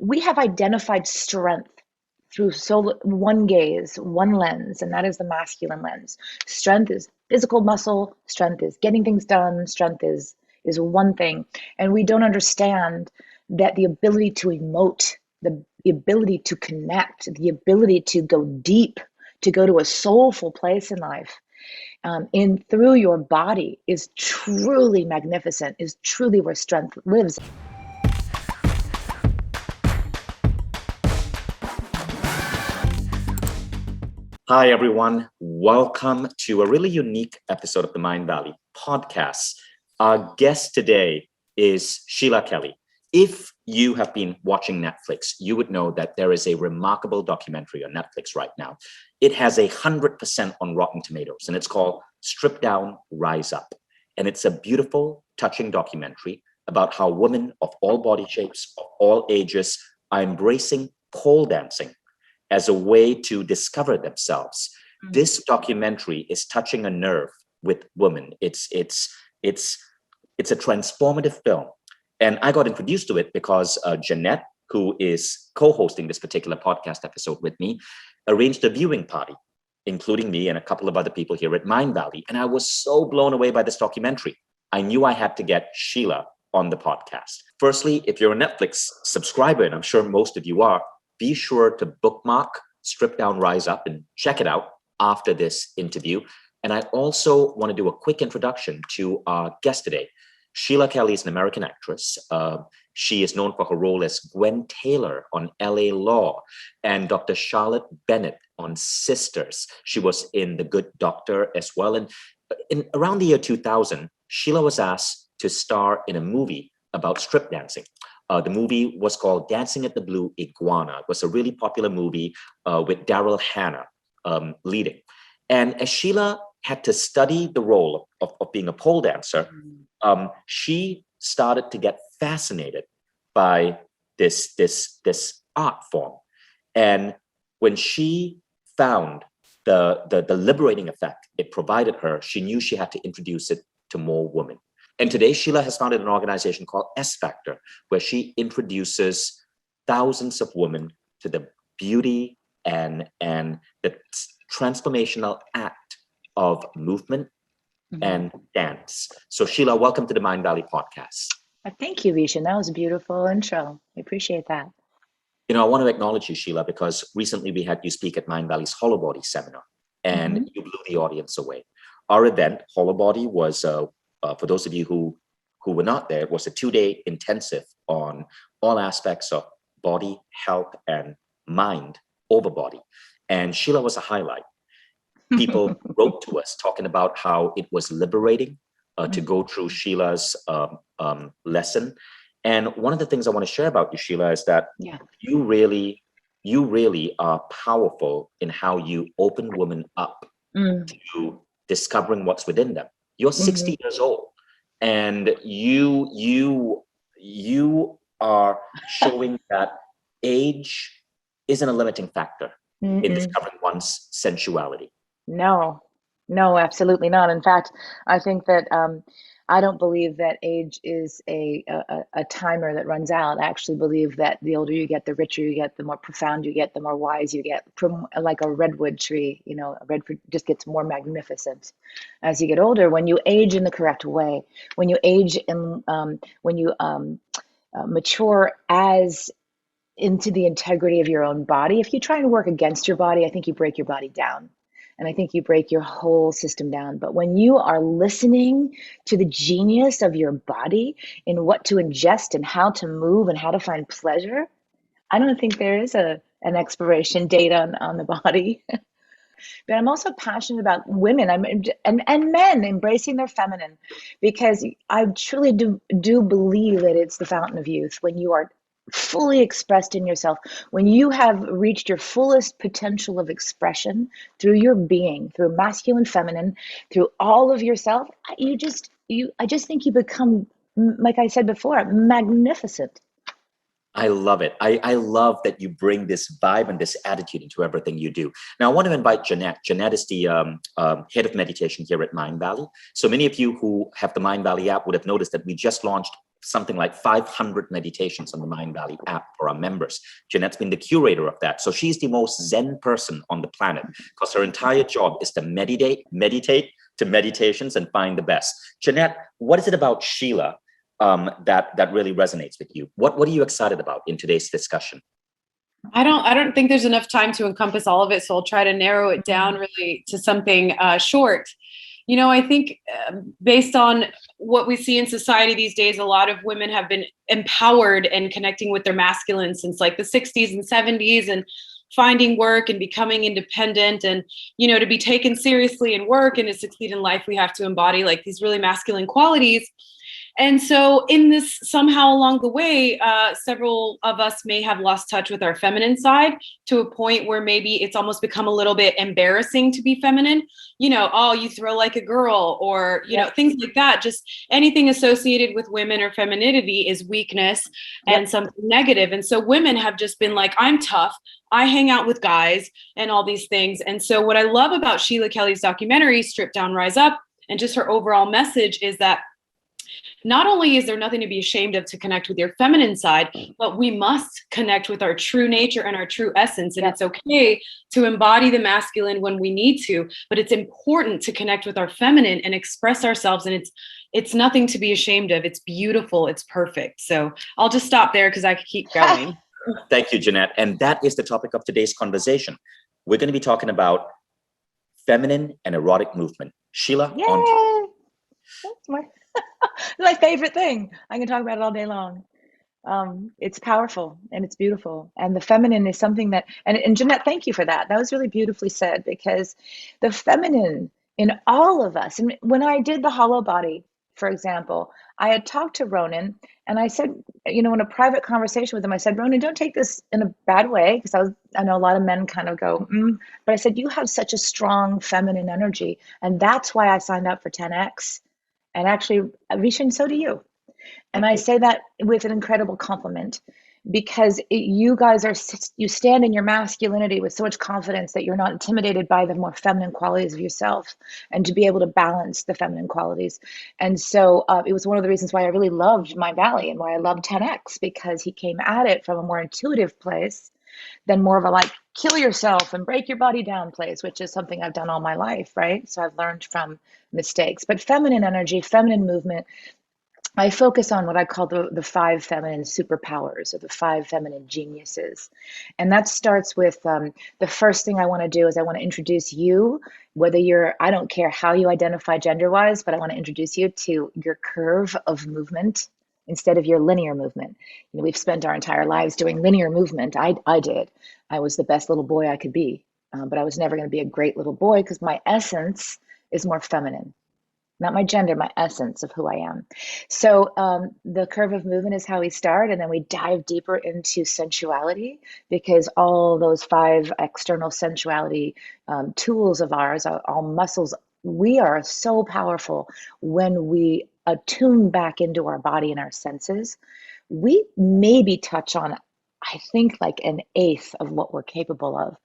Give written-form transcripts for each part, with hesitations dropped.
we have identified strength through one gaze, one lens, and that is the masculine lens. Strength is physical muscle, strength is getting things done, strength is one thing. And we don't understand that the ability to emote, the ability to connect, the ability to go deep, to go to a soulful place in life, in through your body is truly magnificent, is truly where strength lives. Hi, everyone. Welcome to a really unique episode of the Mindvalley podcast. Our guest today is Sheila Kelley. If you have been watching Netflix, you would know that there is a remarkable documentary on Netflix right now. It has 100% on Rotten Tomatoes, and it's called Strip Down, Rise Up. And it's a beautiful, touching documentary about how women of all body shapes, of all ages, are embracing pole dancing as a way to discover themselves. This documentary is touching a nerve with women. It's a transformative film. And I got introduced to it because Jeanette, who is co-hosting this particular podcast episode with me, arranged a viewing party, including me and a couple of other people here at Mindvalley. And I was so blown away by this documentary. I knew I had to get Sheila on the podcast. Firstly, if you're a Netflix subscriber, and I'm sure most of you are, be sure to bookmark Strip Down, Rise Up and check it out after this interview. And I also want to do a quick introduction to our guest today. Sheila Kelley is an American actress. She is known for her role as Gwen Taylor on LA Law and Dr. Charlotte Bennett on Sisters. She was in The Good Doctor as well. And in around the year 2000, Sheila was asked to star in a movie about strip dancing. The movie was called Dancing at the Blue Iguana. It was a really popular movie with Daryl Hannah leading. And as Sheila had to study the role of being a pole dancer, she started to get fascinated by this art form. And when she found the liberating effect it provided her, she knew she had to introduce it to more women. And today, Sheila has founded an organization called S Factor, where she introduces thousands of women to the beauty and the transformational act of movement and dance. So Sheila, welcome to the Mindvalley podcast. Thank you, Vishen. That was a beautiful intro. I appreciate that. You know, I want to acknowledge you, Sheila, because recently we had you speak at Mindvalley's Hollow Body seminar, and you blew the audience away. Our event, Hollow Body, was for those of you who were not there, it was a 2-day intensive on all aspects of body, health, and mind over body. And Sheila was a highlight. People wrote to us talking about how it was liberating to go through Sheila's lesson. And one of the things I want to share about you, Sheila, is that you really are powerful in how you open women up to discovering what's within them. You're 60 years old, and you are showing that age isn't a limiting factor in discovering one's sensuality. No, absolutely not. In fact, I think that I don't believe that age is a timer that runs out. I actually believe that the older you get, the richer you get, the more profound you get, the more wise you get. Like a redwood tree, you know, a redwood just gets more magnificent as you get older. When you age in the correct way, when you age in, when you mature as into the integrity of your own body. If you try and work against your body, I think you break your body down. And I think you break your whole system down. But when you are listening to the genius of your body in what to ingest and how to move and how to find pleasure, I don't think there is an expiration date on the body. But I'm also passionate about women and men embracing their feminine, because I truly do believe that it's the fountain of youth. When you are fully expressed in yourself, when you have reached your fullest potential of expression through your being, through masculine, feminine, through all of yourself, I just think you become, like I said before, magnificent. I love it. I love that you bring this vibe and this attitude into everything you do. Now, I want to invite Jeanette. Jeanette is the head of meditation here at Mindvalley. So many of you who have the Mindvalley app would have noticed that we just launched something like 500 meditations on the Mind Valley app for our members. Jeanette's been the curator of that. So she's the most Zen person on the planet because her entire job is to meditate to meditations and find the best. Jeanette, what is it about Sheila that really resonates with you? What are you excited about in today's discussion? I don't think there's enough time to encompass all of it, so I'll try to narrow it down really to something short. You know, I think based on what we see in society these days, a lot of women have been empowered and connecting with their masculine since like the 60s and 70s, and finding work and becoming independent, and, you know, to be taken seriously in work and to succeed in life, we have to embody like these really masculine qualities. And so in this, somehow along the way, several of us may have lost touch with our feminine side to a point where maybe it's almost become a little bit embarrassing to be feminine. You know, oh, you throw like a girl, or, you know, things like that. Just anything associated with women or femininity is weakness and something negative. And so women have just been like, I'm tough, I hang out with guys and all these things. And so what I love about Sheila Kelley's documentary, Strip Down, Rise Up, and just her overall message is that not only is there nothing to be ashamed of to connect with your feminine side, but we must connect with our true nature and our true essence. And it's okay to embody the masculine when we need to, but it's important to connect with our feminine and express ourselves. And it's nothing to be ashamed of. It's beautiful. It's perfect. So I'll just stop there because I could keep going. Thank you, Jeanette. And that is the topic of today's conversation. We're going to be talking about feminine and erotic movement. Sheila, on. That's my favorite thing. I can talk about it all day long. It's powerful and it's beautiful. And the feminine is something that, and Jeanette, thank you for that. That was really beautifully said, because the feminine in all of us, and when I did the hollow body, for example, I had talked to Ronan and I said, you know, in a private conversation with him, I said, Ronan, don't take this in a bad way, because I know a lot of men kind of go, but I said, you have such a strong feminine energy. And that's why I signed up for 10X. And actually, Vishen, so do you. And I say that with an incredible compliment, because you guys you stand in your masculinity with so much confidence that you're not intimidated by the more feminine qualities of yourself, and to be able to balance the feminine qualities. And so it was one of the reasons why I really loved Mind Valley and why I loved 10X, because he came at it from a more intuitive place than more of a like kill yourself and break your body down place, which is something I've done all my life, right? So I've learned from mistakes. But feminine energy, feminine movement, I focus on what I call the 5 feminine superpowers, or the 5 feminine geniuses. And that starts with the first thing I want to do is I want to introduce you, whether I don't care how you identify gender-wise, but I want to introduce you to your curve of movement instead of your linear movement. You know, we've spent our entire lives doing linear movement. I did. I was the best little boy I could be, but I was never going to be a great little boy, because my essence is more feminine. Not my gender, my essence of who I am. So the curve of movement is how we start, and then we dive deeper into sensuality, because all those 5 external sensuality tools of ours, all muscles, we are so powerful when we attune back into our body and our senses. We maybe touch on, I think, like an eighth of what we're capable of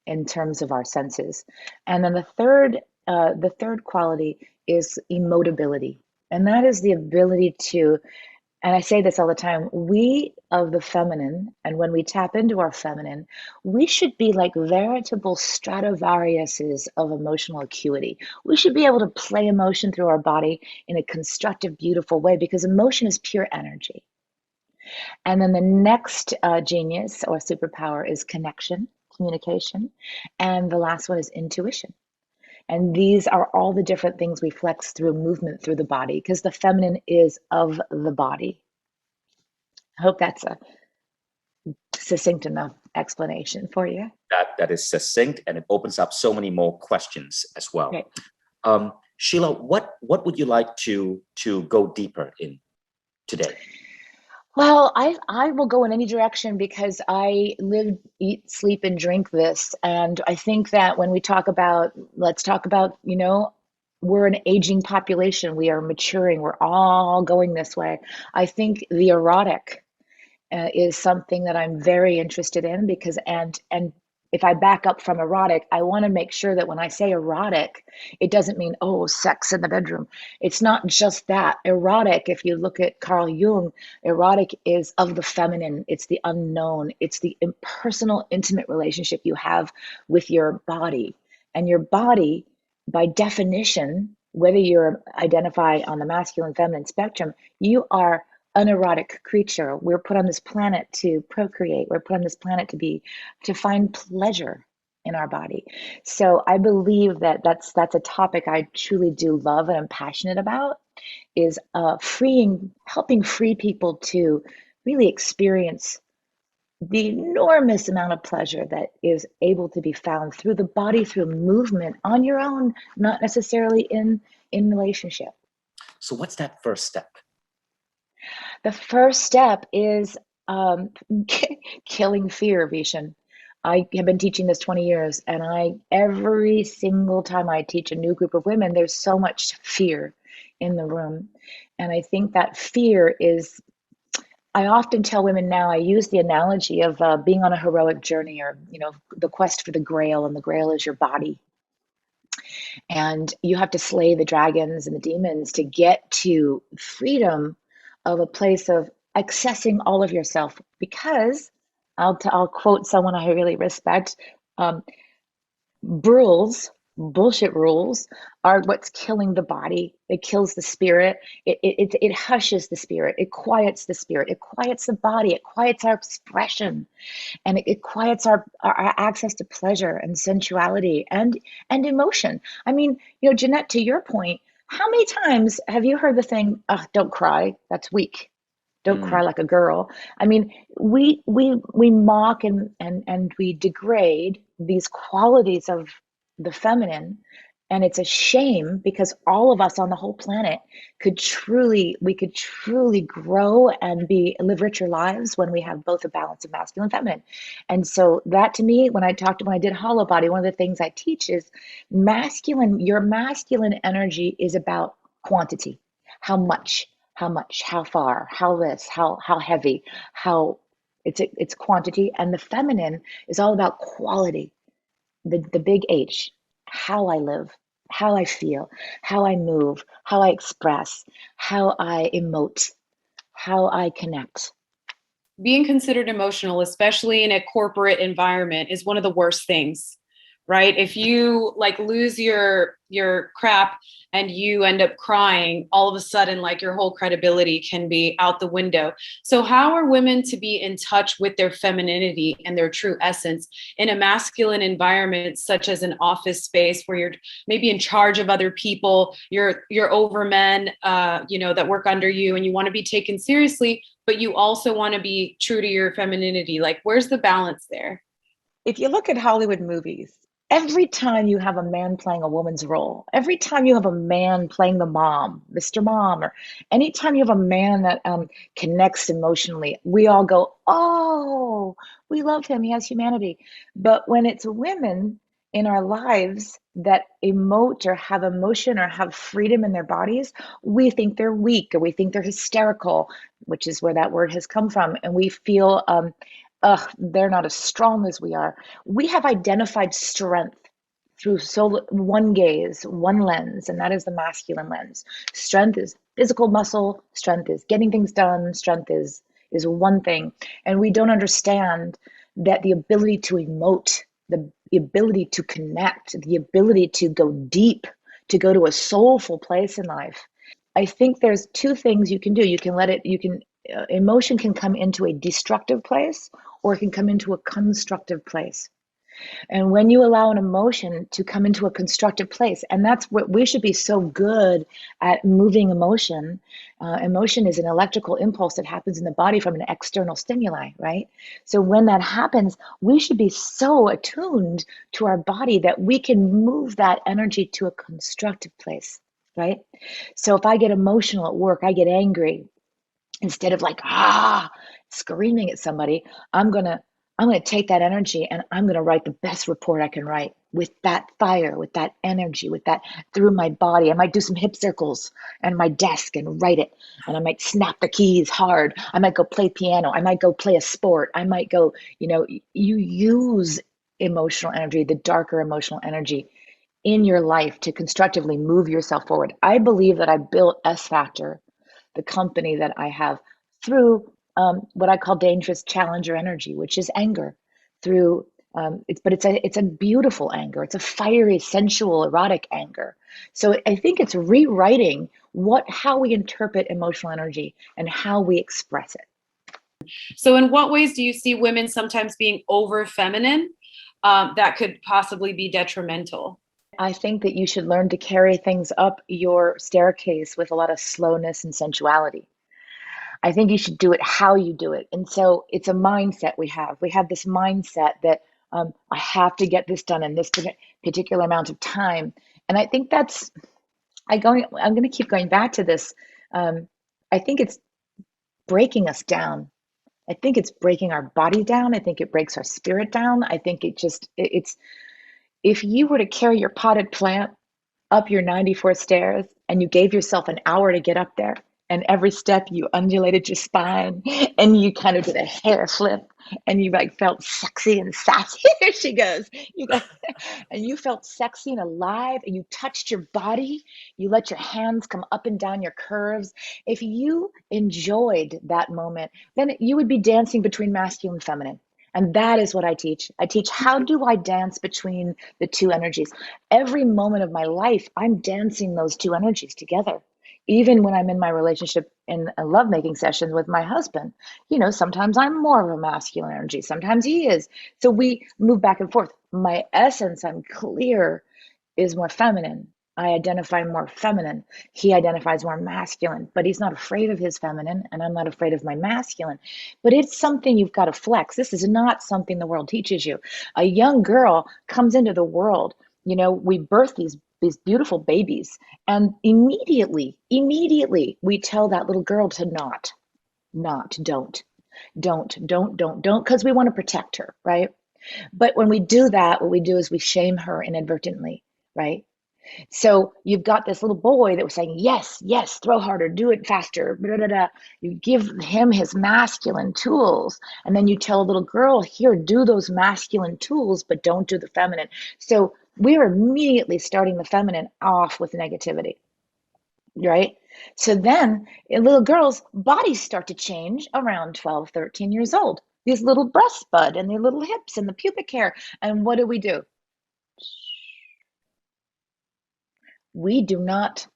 in terms of our senses. And then the third quality is emotability. And that is the ability to, and I say this all the time, we of the feminine, and when we tap into our feminine, we should be like veritable Stradivariuses of emotional acuity. We should be able to play emotion through our body in a constructive, beautiful way, because emotion is pure energy. And then the next genius or superpower is connection, communication. And the last one is intuition. And these are all the different things we flex through movement through the body, because the feminine is of the body. I hope that's a succinct enough explanation for you. That is succinct, and it opens up so many more questions as well. Okay. Sheila, what would you like to go deeper in today? Well, I will go in any direction, because I live, eat, sleep, and drink this. And I think that when we let's talk about, you know, we're an aging population. We are maturing. We're all going this way. I think the erotic is something that I'm very interested in, because, and if I back up from erotic, I want to make sure that when I say erotic, it doesn't mean, oh, sex in the bedroom. It's not just that. Erotic, if you look at Carl Jung, erotic is of the feminine. It's the unknown. It's the impersonal, intimate relationship you have with your body. And your body, by definition, whether you're identify on the masculine, feminine spectrum, you are an erotic creature. We're put on this planet to procreate. We're put on this planet to find pleasure in our body. So I believe that that's a topic I truly do love and I'm passionate about, is helping free people to really experience the enormous amount of pleasure that is able to be found through the body, through movement on your own, not necessarily in relationship. So what's that first step? The first step is killing fear, Vishen. I have been teaching this 20 years, and every single time I teach a new group of women, there's so much fear in the room. And I think that fear is, I often tell women now, I use the analogy of being on a heroic journey, or, the quest for the grail, and the grail is your body. And you have to slay the dragons and the demons to get to freedom of a place of accessing all of yourself. Because I'll quote someone I really respect, bullshit rules are what's killing the body. It kills the spirit. It hushes the spirit. It quiets the spirit. It quiets the body. It quiets our expression, and it quiets our access to pleasure and sensuality and emotion. I mean, Jeanette, to your point, how many times have you heard the thing, "Oh, don't cry, that's weak. Don't cry like a girl"? I mean, we mock and we degrade these qualities of the feminine, and it's a shame, because all of us on the whole planet could truly grow and live richer lives when we have both a balance of masculine and feminine. And so that, to me, when I did Hollow Body, one of the things I teach is your masculine energy is about quantity. How much, how far, how heavy, it's quantity. And the feminine is all about quality. The big H, how I live, how I feel, how I move, how I express, how I emote, how I connect. Being considered emotional, especially in a corporate environment, is one of the worst things, right? If you lose your crap and you end up crying, all of a sudden, your whole credibility can be out the window. So how are women to be in touch with their femininity and their true essence in a masculine environment, such as an office space where you're maybe in charge of other people, you're over men, that work under you, and you want to be taken seriously, but you also want to be true to your femininity? Where's the balance there? If you look at Hollywood movies, every time you have a man playing a woman's role, every time you have a man playing the mom, Mr. Mom, or anytime you have a man that connects emotionally, we all go, "Oh, we love him. He has humanity." But when it's women in our lives that emote or have emotion or have freedom in their bodies, we think they're weak, or we think they're hysterical, which is where that word has come from. And we feel, they're not as strong as we are. We have identified strength through one gaze, one lens, and that is the masculine lens. Strength is physical muscle. Strength is getting things done. Strength is one thing. And we don't understand that the ability to emote, the ability to connect, the ability to go deep, to go to a soulful place in life. I think there's two things you can do. Emotion can come into a destructive place, or it can come into a constructive place. And when you allow an emotion to come into a constructive place, and that's what we should be so good at, moving emotion. Emotion is an electrical impulse that happens in the body from an external stimuli, right? So when that happens, we should be so attuned to our body that we can move that energy to a constructive place, right? So if I get emotional at work, I get angry, instead of screaming at somebody, I'm gonna take that energy and I'm gonna write the best report I can write, with that fire, with that energy, with that through my body. I might do some hip circles and my desk and write it, and I might snap the keys hard. I might go play piano. I might go play a sport. I might go, you use emotional energy, the darker emotional energy in your life to constructively move yourself forward. I believe that I built S Factor, the company that I have, through what I call dangerous challenger energy, which is anger. Through it's a beautiful anger. It's a fiery, sensual, erotic anger. So I think it's rewriting how we interpret emotional energy and how we express it. So in what ways do you see women sometimes being over feminine that could possibly be detrimental? I think that you should learn to carry things up your staircase with a lot of slowness and sensuality. I think you should do it how you do it. And so it's a mindset we have. We have this mindset that I have to get this done in this particular amount of time. And I think I'm going to keep going back to this. I think it's breaking us down. I think it's breaking our body down. I think it breaks our spirit down. I think it's, if you were to carry your potted plant up your 94 stairs and you gave yourself an hour to get up there, and every step you undulated your spine and you kind of did a hair flip and you like felt sexy and sassy. There she goes. And you felt sexy and alive and you touched your body. You let your hands come up and down your curves. If you enjoyed that moment, then you would be dancing between masculine and feminine. And that is what I teach. I teach, how do I dance between the two energies? Every moment of my life, I'm dancing those two energies together. Even when I'm in my relationship in a lovemaking session with my husband, sometimes I'm more of a masculine energy, sometimes he is. So we move back and forth. My essence, I'm clear, is more feminine. I identify more feminine. He identifies more masculine, but he's not afraid of his feminine, and I'm not afraid of my masculine. But it's something you've got to flex. This is not something the world teaches you. A young girl comes into the world, we birth these beautiful babies, and immediately we tell that little girl to don't, because we want to protect her, right? But when we do that, what we do is we shame her inadvertently, right? So you've got this little boy that was saying, yes, throw harder, do it faster, blah, blah, blah. You give him his masculine tools, and then you tell a little girl, here, do those masculine tools, but don't do the feminine. So we're immediately starting the feminine off with negativity, right? So then little girls' bodies start to change around 12, 13 years old. These little breasts bud and their little hips and the pubic hair. And what do? We do not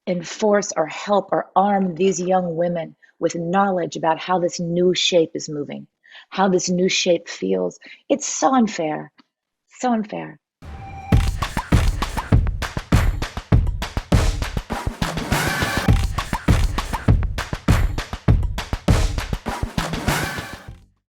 enforce or help or arm these young women with knowledge about how this new shape is moving, how this new shape feels. It's so unfair. So unfair.